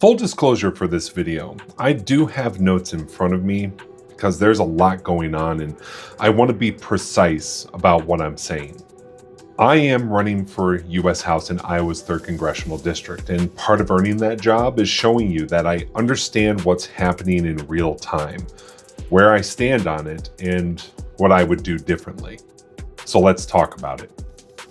Full disclosure for this video, I do have notes in front of me because there's a lot going on and I want to be precise about what I'm saying. I am running for U.S. House in Iowa's 3rd Congressional District, and part of earning that job is showing you that I understand what's happening in real time, where I stand on it, and what I would do differently. So let's talk about it.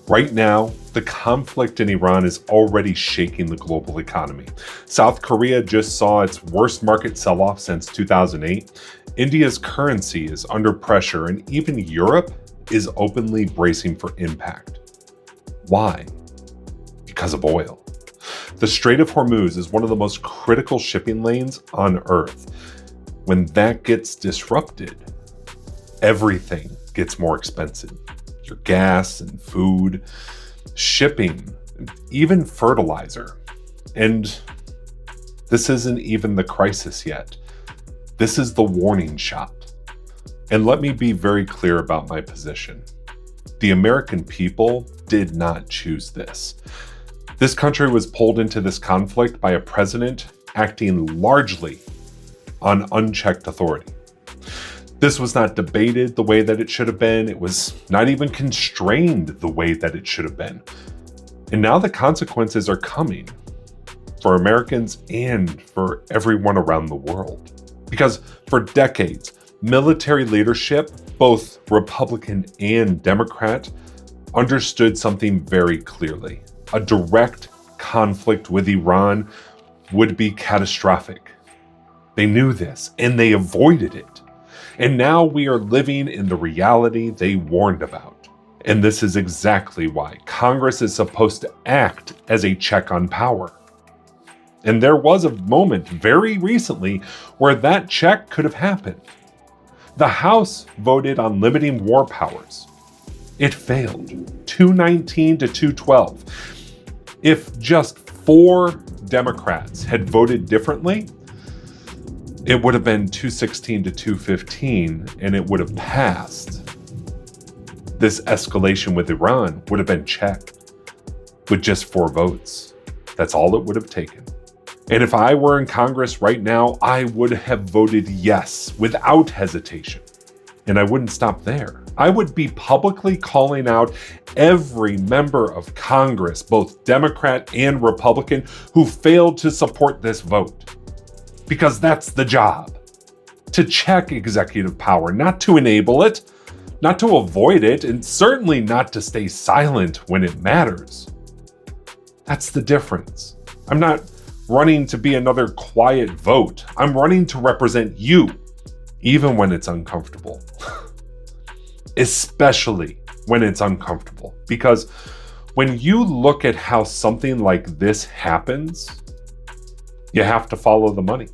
Right now, the conflict in Iran is already shaking the global economy. South Korea just saw its worst market sell-off since 2008. India's currency is under pressure, and even Europe is openly bracing for impact. Why? Because of oil. The Strait of Hormuz is one of the most critical shipping lanes on Earth. When that gets disrupted, everything gets more expensive. Your gas and food, shipping, even fertilizer. And this isn't even the crisis yet. This is the warning shot. And let me be very clear about my position. The American people did not choose this. This country was pulled into this conflict by a president acting largely on unchecked authority. This was not debated the way that it should have been. It was not even constrained the way that it should have been. And now the consequences are coming for Americans and for everyone around the world. Because for decades, military leadership, both Republican and Democrat, understood something very clearly. A direct conflict with Iran would be catastrophic. They knew this and they avoided it. And now we are living in the reality they warned about. And this is exactly why Congress is supposed to act as a check on power. And there was a moment very recently where that check could have happened. The House voted on limiting war powers. It failed, 219 to 212. If just 4 Democrats had voted differently, it would have been 216 to 215, and it would have passed. This escalation with Iran would have been checked with just 4 votes. That's all it would have taken. And if I were in Congress right now, I would have voted yes without hesitation. And I wouldn't stop there. I would be publicly calling out every member of Congress, both Democrat and Republican, who failed to support this vote. Because that's the job. To check executive power, not to enable it, not to avoid it, and certainly not to stay silent when it matters. That's the difference. I'm not running to be another quiet vote. I'm running to represent you, even when it's uncomfortable. Especially when it's uncomfortable. Because when you look at how something like this happens, you have to follow the money.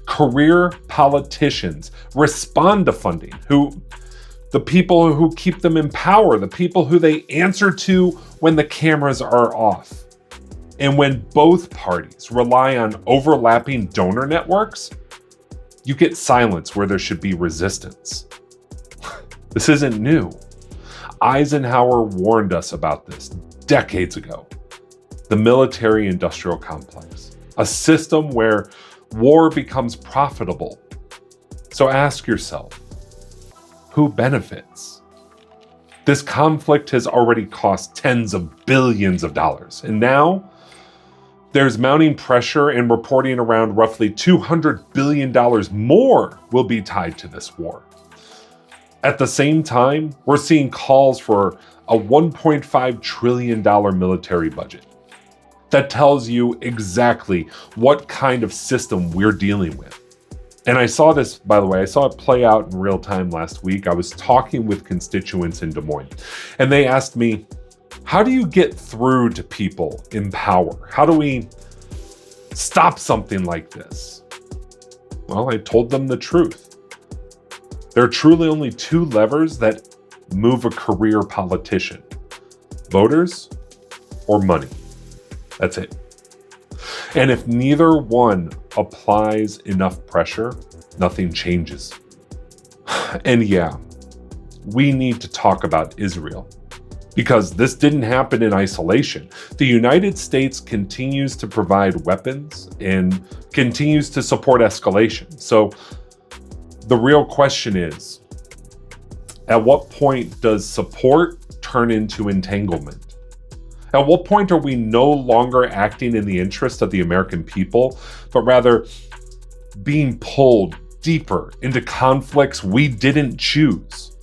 Career politicians respond to funding, the people who keep them in power, the people who they answer to when the cameras are off. And when both parties rely on overlapping donor networks, you get silence where there should be resistance. This isn't new. Eisenhower warned us about this decades ago. The military-industrial complex, a system where war becomes profitable. So ask yourself, who benefits? This conflict has already cost tens of billions of dollars, and now there's mounting pressure and reporting around roughly $200 billion more will be tied to this war. At the same time, we're seeing calls for a $1.5 trillion military budget. That tells you exactly what kind of system we're dealing with. And I saw this, by the way, I saw it play out in real time last week. I was talking with constituents in Des Moines, and they asked me, how do you get through to people in power? How do we stop something like this? Well, I told them the truth. There are truly only 2 levers that move a career politician: voters or money. That's it. And if neither one applies enough pressure, nothing changes. And yeah, we need to talk about Israel Because this didn't happen in isolation. The United States continues to provide weapons and continues to support escalation. So the real question is, at what point does support turn into entanglement? At what point are we no longer acting in the interest of the American people, but rather being pulled deeper into conflicts we didn't choose?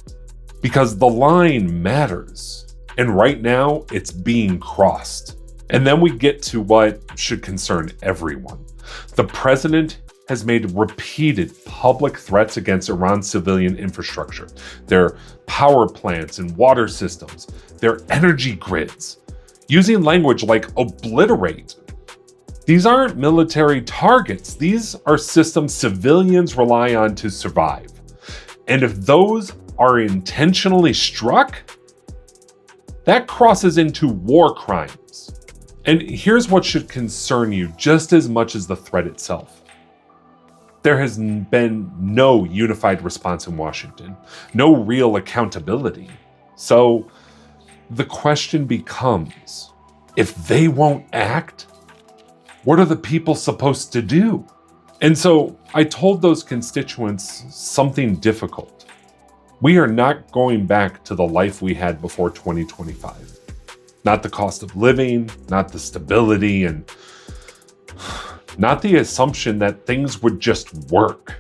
Because the line matters. And right now, it's being crossed. And then we get to what should concern everyone. The president has made repeated public threats against Iran's civilian infrastructure, their power plants and water systems, their energy grids, using language like obliterate. These aren't military targets. These are systems civilians rely on to survive. And if those are intentionally struck, that crosses into war crimes. And here's what should concern you just as much as the threat itself. There has been no unified response in Washington, no real accountability. So the question becomes, if they won't act, what are the people supposed to do? And so I told those constituents something difficult. We are not going back to the life we had before 2025. Not the cost of living, not the stability, and not the assumption that things would just work.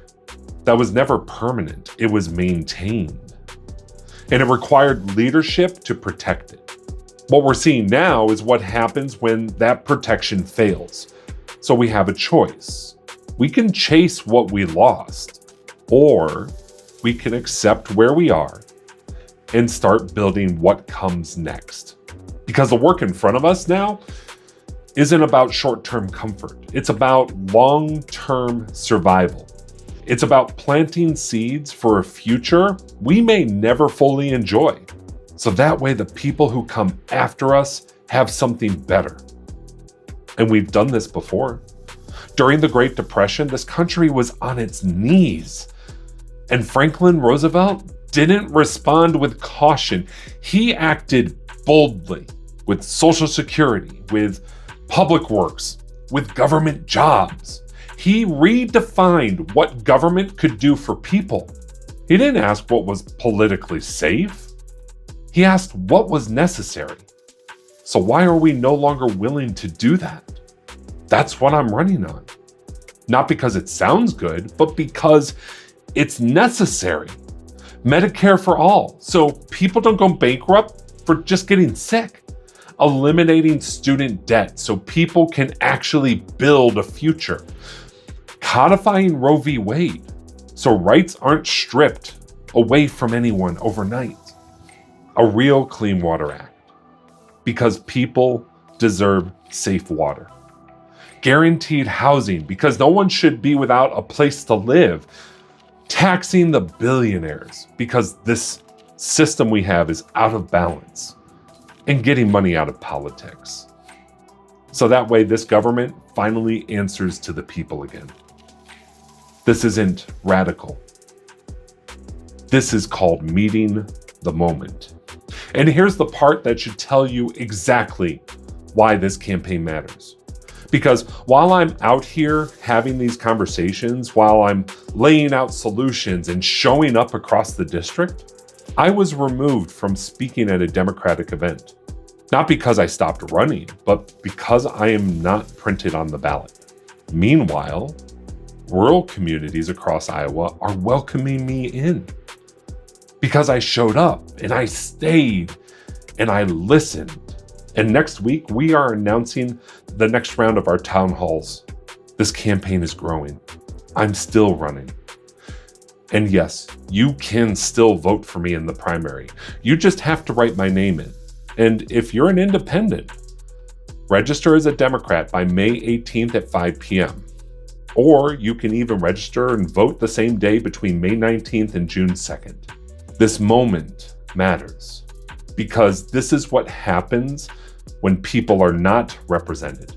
That was never permanent. It was maintained. And it required leadership to protect it. What we're seeing now is what happens when that protection fails. So we have a choice. We can chase what we lost, or we can accept where we are and start building what comes next. Because the work in front of us now isn't about short-term comfort. It's about long-term survival. It's about planting seeds for a future we may never fully enjoy. So that way the people who come after us have something better. And we've done this before. During the Great Depression, this country was on its knees. And Franklin Roosevelt didn't respond with caution. He acted boldly with Social Security, with public works, with government jobs. He redefined what government could do for people. He didn't ask what was politically safe. He asked what was necessary. So why are we no longer willing to do that? That's what I'm running on. Not because it sounds good, but because it's necessary. Medicare for all, so people don't go bankrupt for just getting sick. Eliminating student debt so people can actually build a future. Codifying Roe v. Wade so rights aren't stripped away from anyone overnight. A real Clean Water Act. Because people deserve safe water. Guaranteed housing because no one should be without a place to live. Taxing the billionaires because this system we have is out of balance, and getting money out of politics. So that way this government finally answers to the people again. This isn't radical. This is called meeting the moment. And here's the part that should tell you exactly why this campaign matters. Because while I'm out here having these conversations, while I'm laying out solutions and showing up across the district, I was removed from speaking at a Democratic event. Not because I stopped running, but because I am not printed on the ballot. Meanwhile, rural communities across Iowa are welcoming me in. Because I showed up and I stayed and I listened. And next week, we are announcing the next round of our town halls. This campaign is growing. I'm still running. And yes, you can still vote for me in the primary. You just have to write my name in. And if you're an independent, register as a Democrat by May 18th at 5 p.m. Or you can even register and vote the same day between May 19th and June 2nd. This moment matters because this is what happens when people are not represented.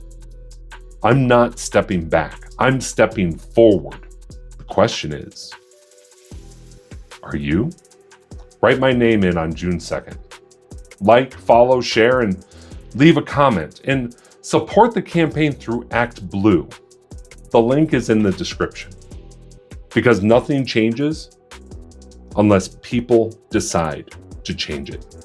I'm not stepping back. I'm stepping forward. The question is, are you? Write my name in on June 2nd. Like, follow, share, and leave a comment. And support the campaign through Act Blue. The link is in the description. Because nothing changes unless people decide to change it.